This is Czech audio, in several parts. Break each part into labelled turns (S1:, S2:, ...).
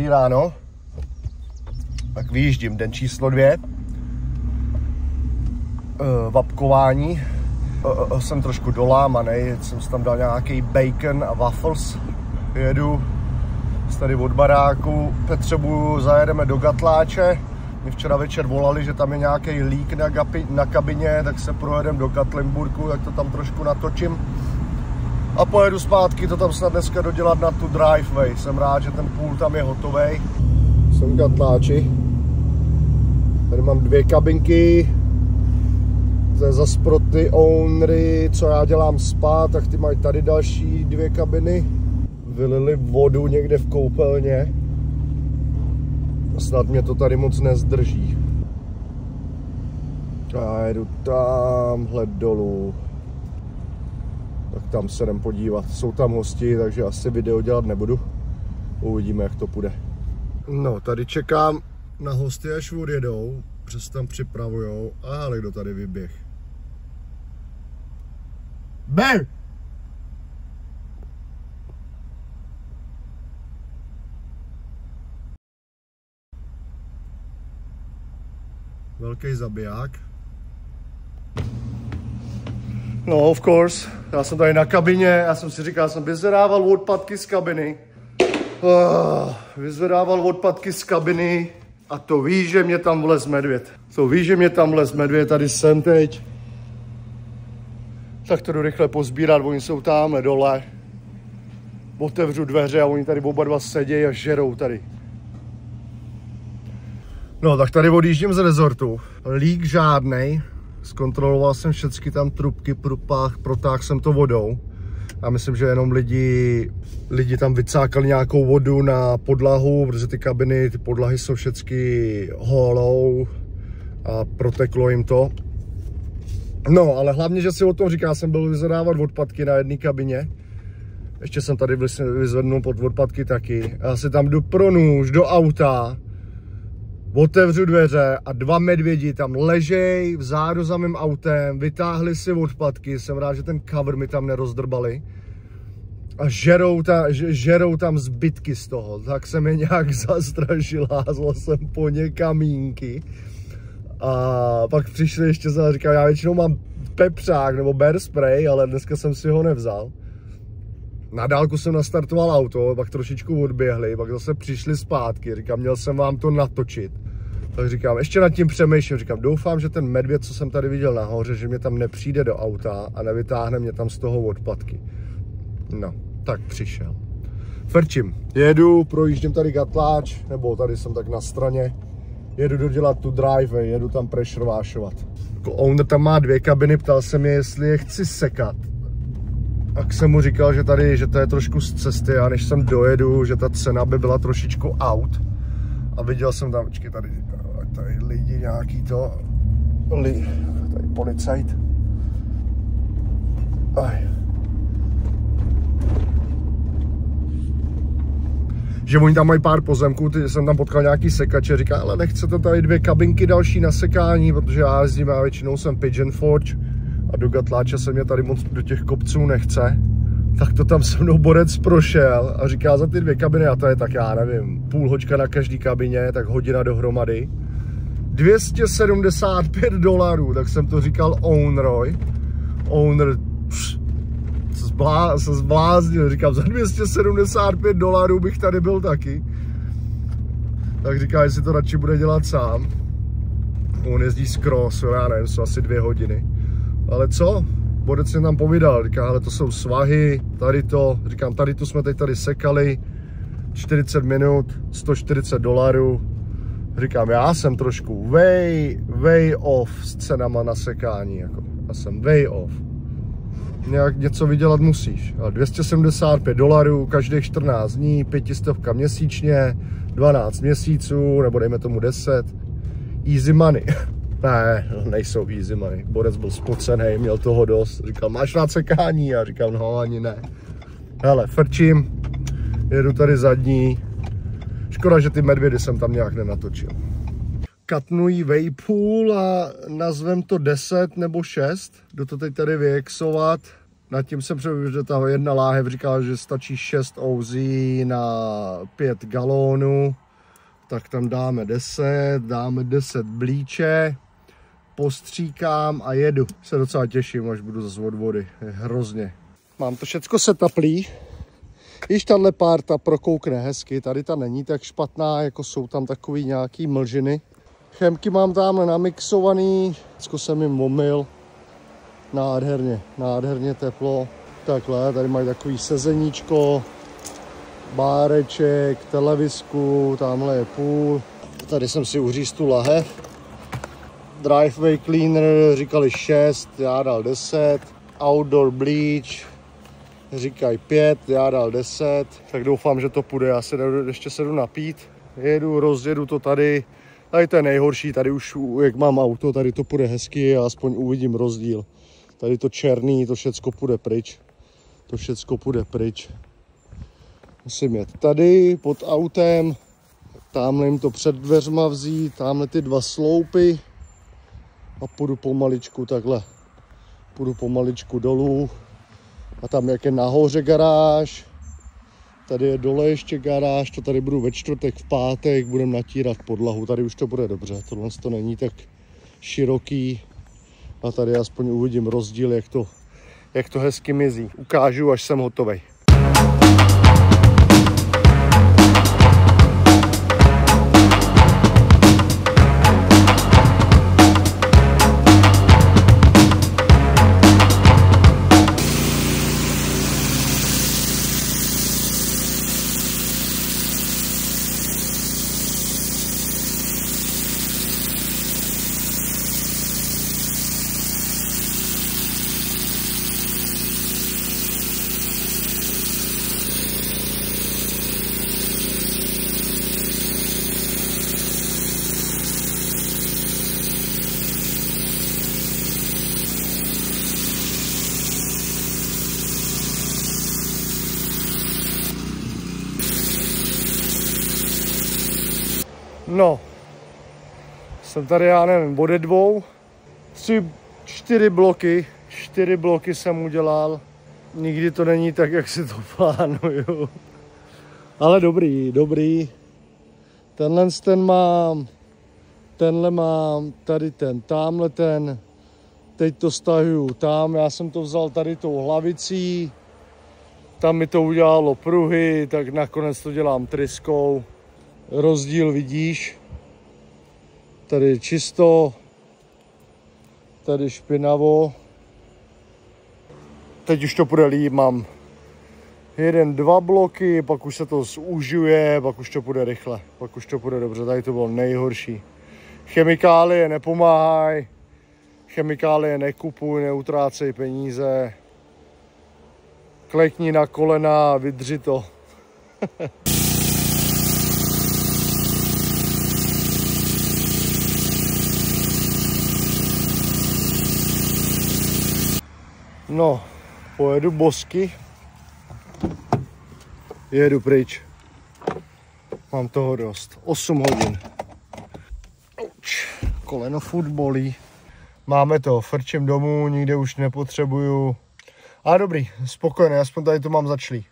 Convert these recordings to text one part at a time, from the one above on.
S1: Dobrý ráno. Tak vyjíždím, den číslo 2. Vapkování. Jsem trošku dolámaný, jsem si tam dal nějaký bacon a waffles. Jedu tady od baráku, potřebuju, zajedeme do Gatláče. Mě včera večer volali, že tam je nějaký lík na kabině, tak se projedem do Katlenburgu, tak to tam trošku natočím. A pojedu zpátky, to tam snad dneska dodělat na tu driveway. Jsem rád, že ten půl tam je hotovej. Jsem v Gatláči. Tady mám 2 kabinky. To je zas pro ty ownery, co já dělám spát, tak ty mají tady další 2 kabiny. Vylili vodu někde v koupelně. Snad mě to tady moc nezdrží. A jedu tamhle dolů. Tak tam se jdem podívat. Jsou tam hosti, takže asi video dělat nebudu. Uvidíme, jak to půjde. No, tady čekám na hosty, až odjedou. Přes tam připravujou. Ale kdo tady vyběh? Bear! Velký zabiják. No, of course. Já jsem tady na kabině, já jsem si říkal, jsem vyzvedával odpadky z kabiny. Vyzvedával odpadky z kabiny a to ví, že mě tam vlez medvěd. To ví, že mě tam vlez medvěd, tady jsem teď. Tak to jdu rychle pozbírat, oni jsou tamhle dole. Otevřu dveře a oni tady oba dva sedějí a žerou tady. No, tak tady odjíždím z rezortu. Lík žádnej. Zkontroloval jsem všechny tam trubky, protáhl jsem to vodou. Já myslím, že jenom lidi tam vycákali nějakou vodu na podlahu, protože ty kabiny, ty podlahy jsou všechny holou a proteklo jim to. No, ale hlavně, že si o tom říká, jsem byl vyzvedávat odpadky na jedné kabině. Ještě jsem tady vyzvednul pod odpadky taky. Já si tam jdu pro nůž do auta. Otevřu dveře a 2 medvědi tam ležej vzadu za mým autem, vytáhli si odpadky, jsem rád, že ten cover mi tam nerozdrbali a žerou tam zbytky z toho, tak se mi nějak zastrašil, házl jsem po ně kamínky a pak přišli ještě a říkal, já většinou mám pepřák nebo bear spray, ale dneska jsem si ho nevzal. Na dálku jsem nastartoval auto, pak trošičku odběhli, pak zase přišli zpátky, říkám, měl jsem vám to natočit. Tak říkám, ještě nad tím přemýšlím, říkám, doufám, že ten medvěd, co jsem tady viděl nahoře, že mě tam nepřijde do auta a nevytáhne mě tam z toho odpadky. No, tak přišel. Frčím, jedu, projíždím tady Gatláč, nebo tady jsem tak na straně, jedu dodělat tu driveway, jedu tam pressure washovat. Jako owner tam má 2 kabiny, ptal se mě, jestli je chci sekat. Tak jsem mu říkal, že to je trošku z cesty a než sem dojedu, že ta cena by byla trošičku out. A viděl jsem tam, počkej, tady lidi nějaký to, tady policajt. Že oni tam mají pár pozemků, jsem tam potkal nějaký sekače, říká, ale nechcete tady 2 kabinky další na sekání, protože já jezdím, a většinou jsem Pigeon Forge. A do Gatláče se mě tady moc do těch kopců nechce. Tak to tam se mnou borec prošel a říká za ty 2 kabiny, a to je tak, já nevím, půl hoďka na každý kabině, tak hodina dohromady. $275, tak jsem to říkal ownerovi. Owner se zbláznil, říkám, za $275 bych tady byl taky. Tak říká, jestli to radši bude dělat sám. On jezdí z crossu, já nevím, jsou asi 2 hodiny. Ale co? Borec mě tam povídal, říká, ale to jsou svahy, tady to, říkám, tady tu jsme teď tady sekali, 40 minut, $140. Říkám, já jsem trošku way off s cenama na sekání, jako. Já jsem way off. Nějak něco vydělat musíš. Ale $275 každých 14 dní, 500 měsíčně, 12 měsíců, nebo dejme tomu 10. Easy money. Ne, nejsou easy money. Borec byl spocený, měl toho dost. Říkal, máš na sekání? A říkal, no ani ne. Hele, frčím, jedu tady zadní. Škoda, že ty medvědy jsem tam nějak nenatočil. Katnují Vejpůl a nazvem to 10 nebo 6. Jdu to teď tady vyexovat. Nad tím jsem přemýšlel, že ta jedna láhev říkala, že stačí 6 OZ na 5 galónů. Tak tam dáme 10 blíče, postříkám a jedu. Se docela těším, až budu zase od vody. Hrozně. Mám to všecko setaplý. Když tahle párta prokoukne hezky, tady ta není tak špatná, jako jsou tam takový nějaký mlžiny. Chemky mám tamhle namixovaný, všechno jsem jim omyl. Nádherně teplo. Takhle, tady mají takový sezeníčko, báreček, televizku, tamhle je půl. Tady jsem si uřízl tu lahev. Driveway cleaner říkali 6, já dal 10. Outdoor bleach říkají 5, já dal 10. Tak doufám, že to půjde, já se ještě se jdu napít. Rozjedu to tady. Tady to je nejhorší, tady už jak mám auto, tady to půjde hezky a aspoň uvidím rozdíl. Tady to černý, to všecko půjde pryč. Musím jet tady pod autem, tamhle jim to před dveřma vzít, tamhle ty 2 sloupy a půjdu pomaličku takhle. Půjdu pomaličku dolů a tam jak je nahoře garáž, tady je dole ještě garáž, to tady budu ve čtvrtek, v pátek, budeme natírat podlahu, tady už to bude dobře, tohle to není tak široký a tady aspoň uvidím rozdíl, jak to hezky mizí. Ukážu, až jsem hotovej. No, jsem tady, já nevím, ode 2, 4 bloky jsem udělal. Nikdy to není tak, jak si to plánuju. Ale dobrý. Tenhle mám, tady tamhle ten. Teď to stahuju tam, já jsem to vzal tady tou hlavicí. Tam mi to udělalo pruhy, tak nakonec to dělám tryskou. Rozdíl vidíš, tady čisto, tady špinavo. Teď už to půjde líp, mám 1-2 bloky, pak už se to zúžuje, pak už to půjde rychle, pak už to půjde dobře, tady to bylo nejhorší. Chemikálie nepomáhají, chemikálie nekupuj, neutrácej peníze, klekni na kolena a vydři to. No, pojedu bosky, jedu pryč, mám toho dost, 8 hodin, koleno furt bolí, máme to, frčím domů, nikde už nepotřebuju, ale dobrý, spokojený, aspoň tady to mám začlý,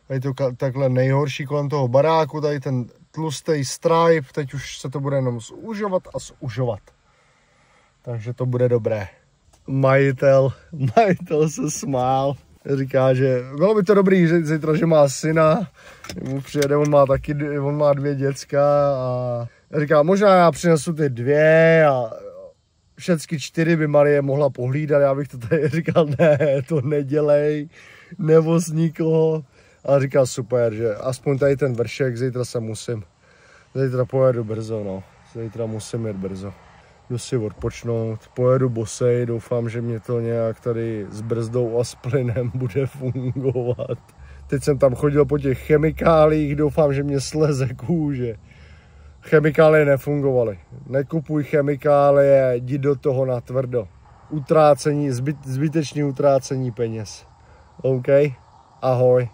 S1: tady to takhle nejhorší kolem toho baráku, tady ten tlustý stripe, teď už se to bude jenom zužovat, takže to bude dobré. Majitel se smál, říká, že bylo by to dobrý, že zítra, že má syna, mu přijede, on má 2 děcka a říká, možná já přinesu ty 2 a všechny 4 by Marie mohla pohlídat, já bych to tady říkal, ne, to nedělej, nevoz nikoho. A říká, super, že aspoň tady ten vršek, zítra pojedu brzo, no, zítra musím jet brzo. Jdu si odpočnout, pojedu bosej, doufám, že mě to nějak tady s brzdou a s plynem bude fungovat. Teď jsem tam chodil po těch chemikálích, doufám, že mě sleze kůže. Chemikálie nefungovaly. Nekupuj chemikálie, jdi do toho natvrdo. Zbytečný utrácení peněz. OK? Ahoj.